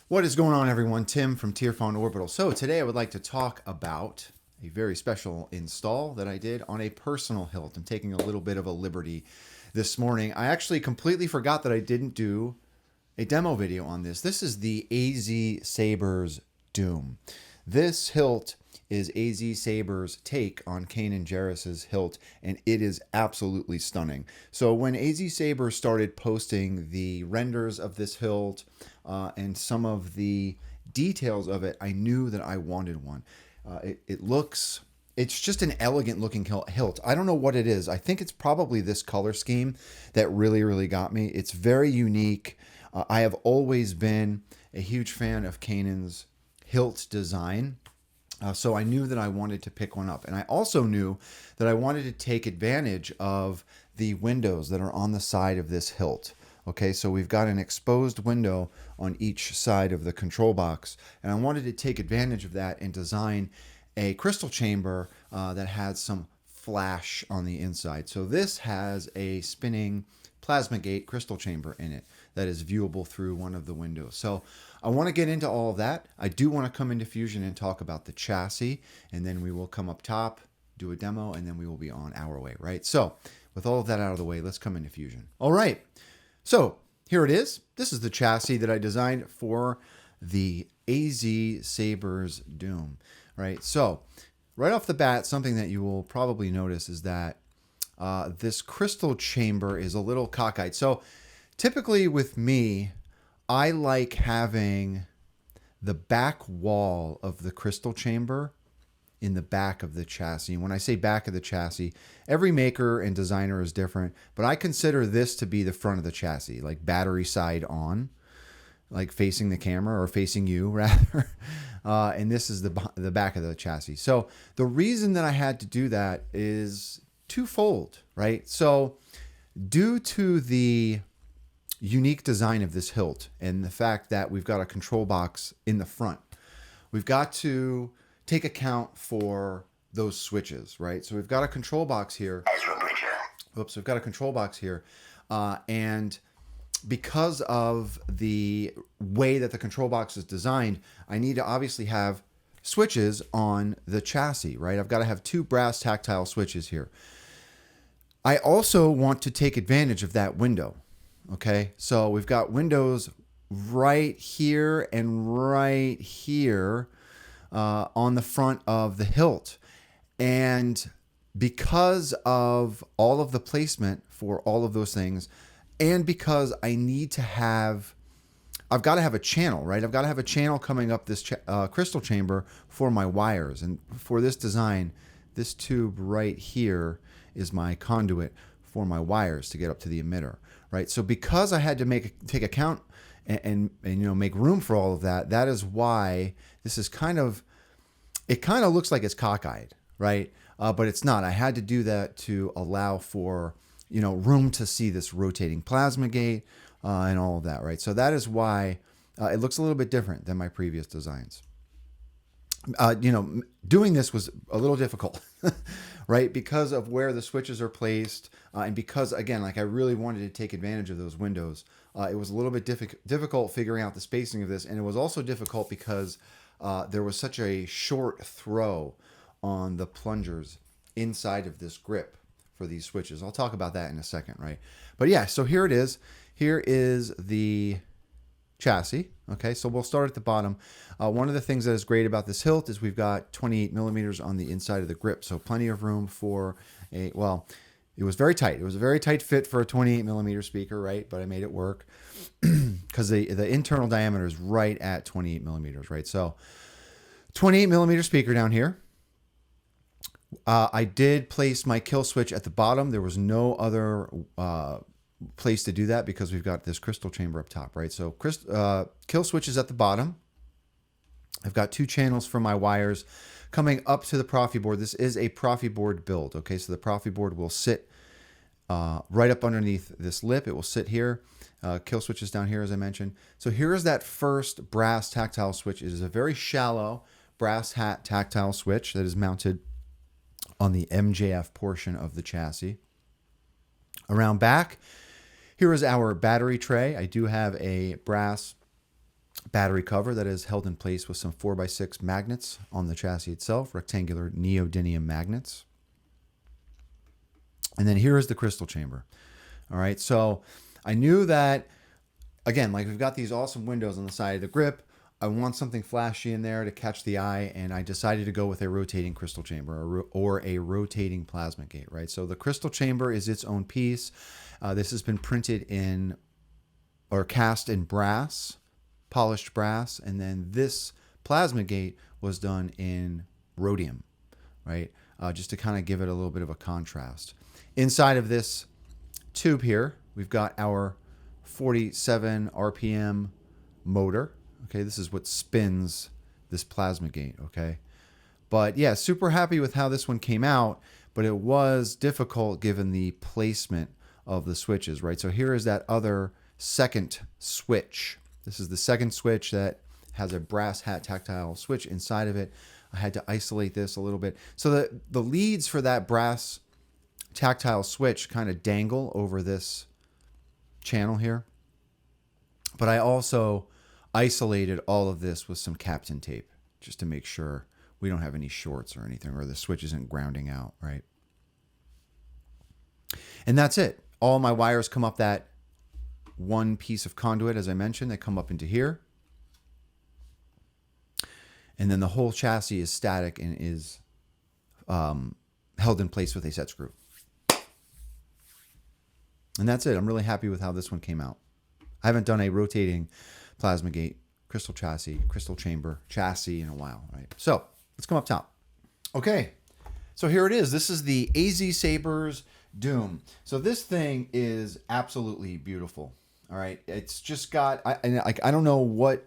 What is going on, everyone? Tim from Tierfon Orbital. So today I would like to talk about a very special install that I did on a personal hilt. I'm taking a little bit of a liberty this morning. I actually completely forgot that I didn't do a demo video on this. This is the AZ Sabers DUUM. This hilt is AZ Sabers' take on Kanan Jarrus's hilt, and it is absolutely stunning. So when AZ Sabers started posting the renders of this hilt and some of the details of it, I knew that I wanted one. It's just an elegant looking hilt. I don't know what it is. I think it's probably this color scheme that really got me. It's very unique. I have always been a huge fan of Kanan's hilt design. So I knew that I wanted to pick one up. And I also knew that I wanted to take advantage of the windows that are on the side of this hilt. Okay, so we've got an exposed window on each side of the control box. And I wanted to take advantage of that and design a crystal chamber that had some flash on the inside. So this has a spinning plasma gate crystal chamber in it that is viewable through one of the windows. So I want to get into all of that. I do want to come into Fusion and talk about the chassis, and then we will come up top, do a demo, and then we will be on our way, right? So with all of that out of the way, let's come into Fusion. All right, so here it is. This is the chassis that I designed for the AZ Sabers DUUM, right? So right off the bat, something that you will probably notice is that this crystal chamber is a little cockeyed. So typically with me, I like having the back wall of the crystal chamber in the back of the chassis. And when I say back of the chassis, every maker and designer is different, but I consider this to be the front of the chassis, like battery side on, like facing the camera or facing you rather. And this is the back of the chassis. So the reason that I had to do that is twofold, right? So due to the unique design of this hilt and the fact that we've got a control box in the front, we've got to take account for those switches, right? So we've got a control box here. We've got a control box here. And because of the way that the control box is designed, I need to obviously have switches on the chassis, right? I've got to have two brass tactile switches here. I also want to take advantage of that window. Okay, so we've got windows right here and right here on the front of the hilt. And because of all of the placement for all of those things, and because I need to have, I've got to have a channel, right? I've got to have a channel coming up this crystal chamber for my wires. And for this design, this tube right here is my conduit for my wires to get up to the emitter. Right, so because I had to take account and make room for all of that, that is why this is it kind of looks like it's cockeyed, right? But it's not. I had to do that to allow for room to see this rotating plasma gate and all of that, right? So that is why it looks a little bit different than my previous designs. Doing this was a little difficult, right? Because of where the switches are placed, and because, again, like I really wanted to take advantage of those windows. It was a little bit difficult figuring out the spacing of this, and it was also difficult because there was such a short throw on the plungers inside of this grip for these switches. I'll talk about that in a second, right? But yeah, so here it is. Here is the chassis. Okay, so we'll start at the bottom. One of the things that is great about this hilt is we've got 28 millimeters on the inside of the grip, so plenty of room for it was very tight. It was a very tight fit for a 28 millimeter speaker, right? But I made it work because the internal diameter is right at 28 millimeters, right? So 28 millimeter speaker down here. I did place my kill switch at the bottom. There was no other place to do that because we've got this crystal chamber up top, right? So kill switch is at the bottom. I've got two channels for my wires coming up to the Profi board. This is a Profi board build, okay? So the Profi board will sit right up underneath this lip. It will sit here. Kill switch is down here, as I mentioned. So here is that first brass tactile switch. It is a very shallow brass hat tactile switch that is mounted on the MJF portion of the chassis. Around back, here is our battery tray. I do have a brass battery cover that is held in place with some 4x6 magnets on the chassis itself, rectangular neodymium magnets. And then here is the crystal chamber. All right, so I knew that, again, like we've got these awesome windows on the side of the grip. I want something flashy in there to catch the eye, and I decided to go with a rotating crystal chamber or a rotating plasma gate, right? So the crystal chamber is its own piece. This has been printed in or cast in brass, polished brass, and then this plasma gate was done in rhodium, right? Just to kind of give it a little bit of a contrast. Inside of this tube here, we've got our 47 RPM motor. Okay, this is what spins this plasma gate, okay? But yeah, super happy with how this one came out, but it was difficult given the placement of the switches, right? So here is that other second switch. This is the second switch that has a brass hat tactile switch inside of it. I had to isolate this a little bit. So the leads for that brass tactile switch kind of dangle over this channel here. But I also isolated all of this with some Captain tape just to make sure we don't have any shorts or anything, or the switch isn't grounding out, right? And that's it. All my wires come up that one piece of conduit, as I mentioned. They come up into here. And then the whole chassis is static and is held in place with a set screw. And that's it. I'm really happy with how this one came out. I haven't done a rotating plasma gate, crystal chassis, crystal chamber chassis in a while, right? So let's come up top. Okay, so here it is. This is the AZ Sabers DUUM. So this thing is absolutely beautiful. All right, it's just got I don't know what.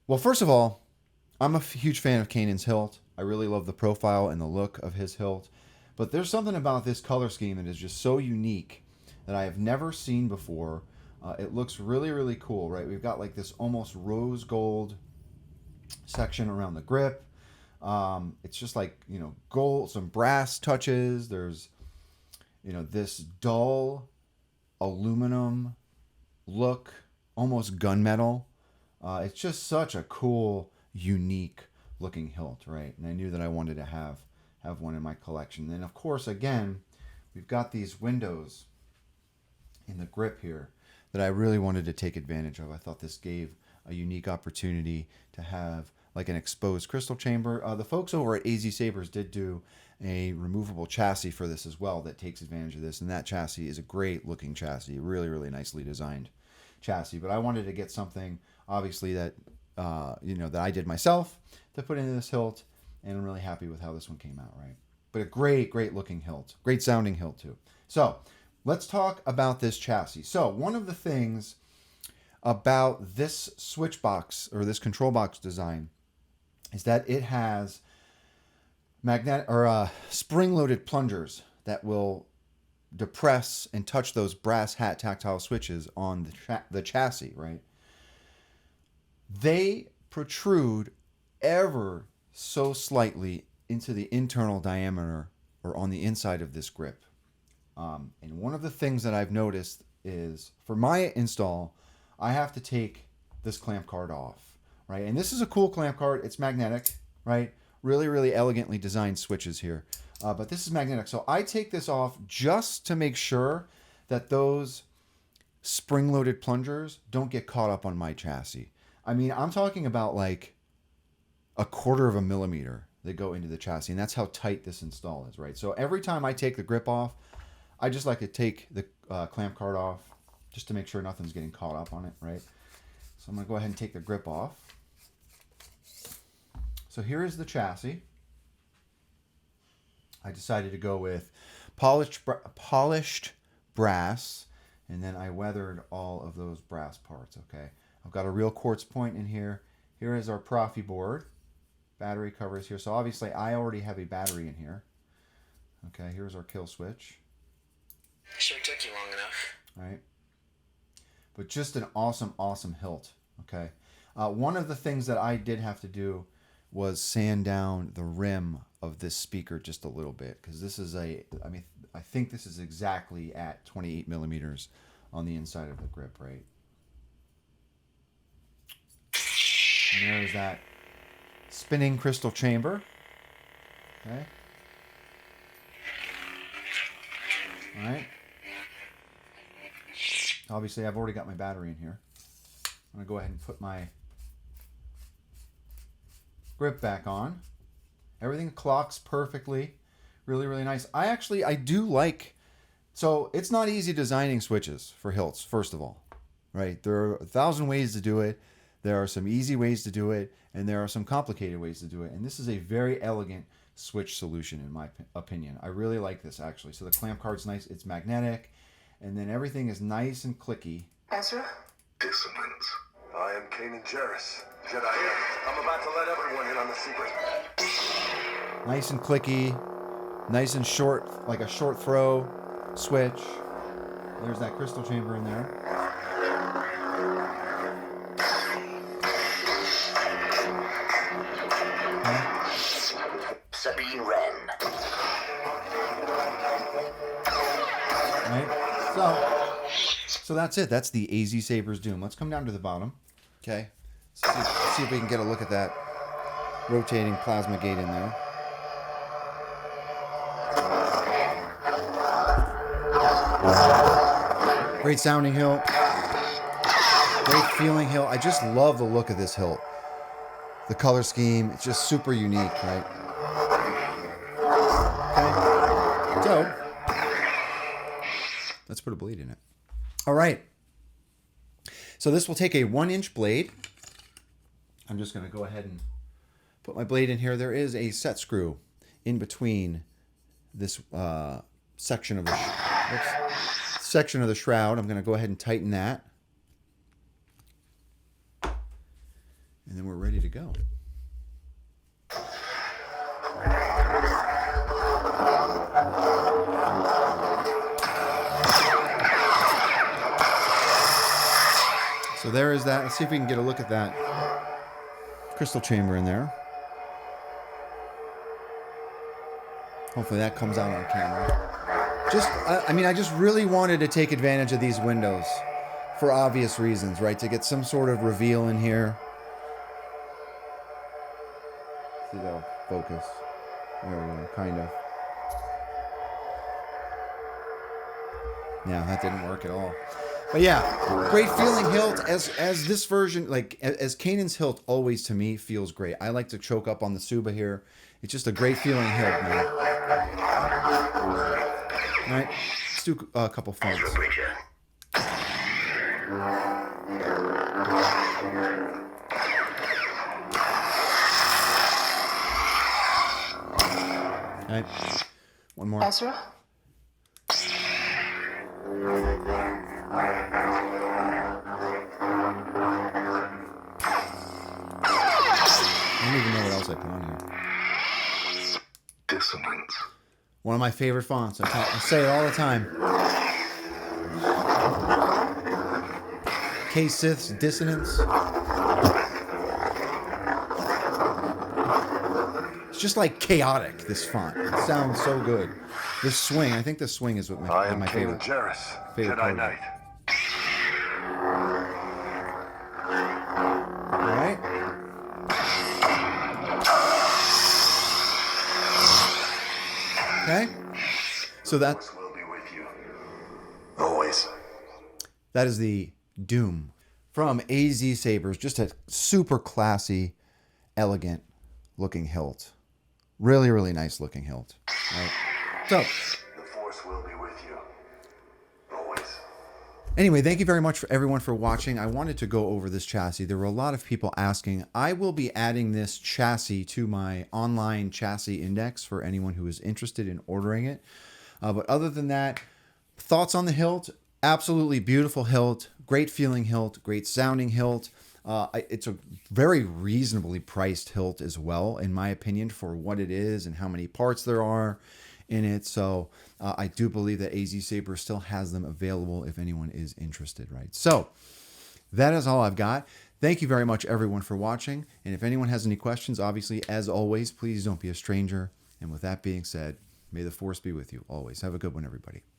Well, first of all, I'm a huge fan of Kanan's hilt. I really love the profile and the look of his hilt. But there's something about this color scheme that is just so unique that I have never seen before. It looks really, really cool, right? We've got like this almost rose gold section around the grip. It's just like, you know, gold, some brass touches. There's, you know, this dull aluminum look, almost gunmetal. It's just such a cool, unique looking hilt, right? And I knew that I wanted to have one in my collection. And then, of course, again, we've got these windows in the grip here that I really wanted to take advantage of. I thought this gave a unique opportunity to have like an exposed crystal chamber. The folks over at AZ Sabers did do a removable chassis for this as well that takes advantage of this, and that chassis is a great looking chassis, really, really nicely designed chassis. But I wanted to get something, obviously, that that I did myself to put into this hilt, and I'm really happy with how this one came out, right? But a great, great looking hilt, great sounding hilt too. So let's talk about this chassis. So one of the things about this switch box or this control box design is that it has spring-loaded plungers that will depress and touch those brass hat tactile switches on the chassis, right? They protrude ever so slightly into the internal diameter or on the inside of this grip. And one of the things that I've noticed is for my install, I have to take this clamp card off, right? And this is a cool clamp card. It's magnetic, right? Really, really elegantly designed switches here. But this is magnetic. So I take this off just to make sure that those spring-loaded plungers don't get caught up on my chassis. I mean, I'm talking about like 1/4 of a millimeter that go into the chassis, and that's how tight this install is, right? So every time I take the grip off, I just like to take the clamp card off just to make sure nothing's getting caught up on it, right? So I'm going to go ahead and take the grip off. So here is the chassis. I decided to go with polished brass, and then I weathered all of those brass parts, okay? I've got a real quartz point in here. Here is our Profi board. Battery covers here. So obviously I already have a battery in here. Okay, here's our kill switch. Sure took you long enough. Right. But just an awesome, awesome hilt. Okay. One of the things that I did have to do was sand down the rim of this speaker just a little bit, because this is I think this is exactly at 28 millimeters on the inside of the grip, right? And there's that spinning crystal chamber. Okay. All right. Obviously, I've already got my battery in here. I'm going to go ahead and put my grip back on. Everything clocks perfectly. Really, really nice. I do like... So, it's not easy designing switches for hilts, first of all. Right? There are 1,000 ways to do it. There are some easy ways to do it. And there are some complicated ways to do it. And this is a very elegant switch solution, in my opinion. I really like this, actually. So, the clamp card's nice. It's magnetic. And then everything is nice and clicky. Ezra? Dissonance. I am Kanan Jarrus, Jedi. I'm about to let everyone in on the secret. Nice and clicky. Nice and short, like a short throw switch. There's that crystal chamber in there. Sabine Wren. Right? So that's it. That's the AZ Sabers DUUM. Let's come down to the bottom. Okay. Let's see if we can get a look at that rotating plasma gate in there. Great sounding hilt. Great feeling hilt. I just love the look of this hilt. The color scheme, it's just super unique, right? Okay. So, let's put a blade in it. All right. So this will take a 1-inch blade. I'm just going to go ahead and put my blade in here. There is a set screw in between this section of the shroud. I'm going to go ahead and tighten that. And then we're ready to go. So there is that. Let's see if we can get a look at that crystal chamber in there. Hopefully that comes out on camera. I just really wanted to take advantage of these windows for obvious reasons, right? To get some sort of reveal in here. See, that'll focus. There we go, kind of. Yeah, that didn't work at all. But yeah, great feeling hilt. As this version, like as Kanan's hilt always to me feels great. I like to choke up on the Suba here. It's just a great feeling hilt, man. All right, let's do a couple fronts. All right, one more. Ezra? I don't even know what else I put on here. Dissonance. One of my favorite fonts. I say it all the time. K-Sith's Dissonance. It's just like chaotic, this font. It sounds so good. This swing, I think this swing is what my favorite. Jarrus, Favorite Jedi part. Knight. All right. Okay. So that Force will be with you. Always. that is the DUUM from AZ Sabers. Just a super classy, elegant looking hilt. Really, really nice looking hilt. Right. So The Force will be with you. Always. anyway, thank you very much for everyone for watching. I wanted to go over this chassis. There were a lot of people asking. I will be adding this chassis to my online chassis index for anyone who is interested in ordering it. But other than that, thoughts on the hilt? Absolutely beautiful hilt. Great feeling hilt. Great sounding hilt. It's a very reasonably priced hilt as well, in my opinion, for what it is and how many parts there are in it. So I do believe that AZ Saber still has them available if anyone is interested, right? So that is all I've got. Thank you very much, everyone, for watching. And if anyone has any questions, obviously, as always, please don't be a stranger. And with that being said, may the Force be with you always. Have a good one, everybody.